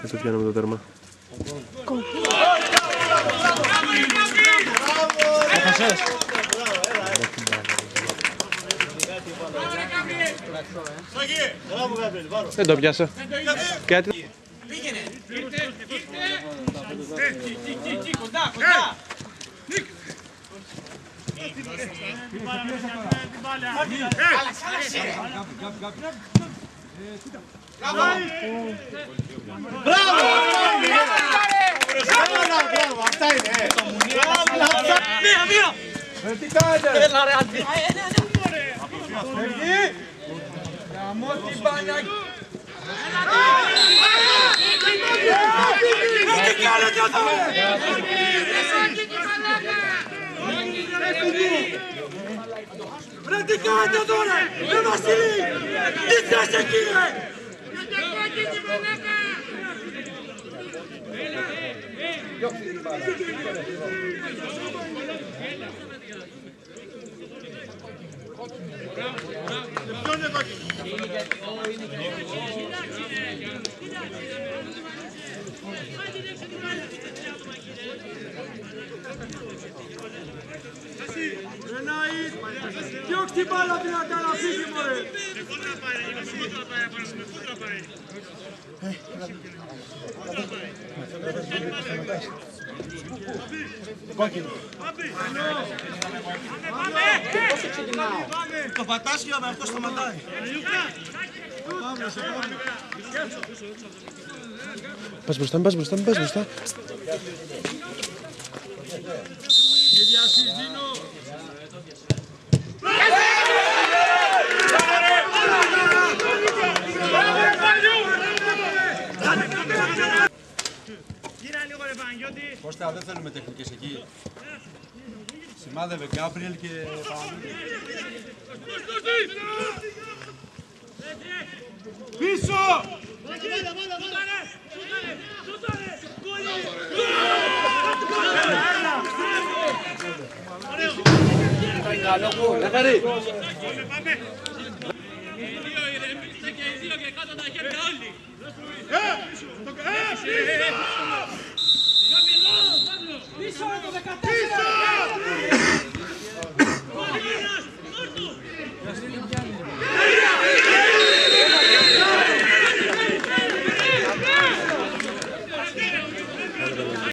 Δεν το πιάνουμε το τέρμα. Δεν το πιάσα. Κάτι. Πήγαινε. Κοντά, κοντά. Μπράβο, αυτά είναι. Μία. Τι κάνετε. Έλα ρε Άντι. Γαμώ την μπάνια. Τι κάνετε εδώ. Ρε τι κάνετε εδώ ρε. Ρε Βασίλη. Τι θες εκεί ρε. Διώξ' την μπάλα δυνατά να φύγει μωρέ! Το πατάς και αυτό σταματάει. Πας μπροστά, πας μπροστά, πας μπροστά. Κώστα, δεν θέλουμε τεχνικές εκεί. Σημάδευε Γκάμπριελ και πίσω! Πίσω το 14!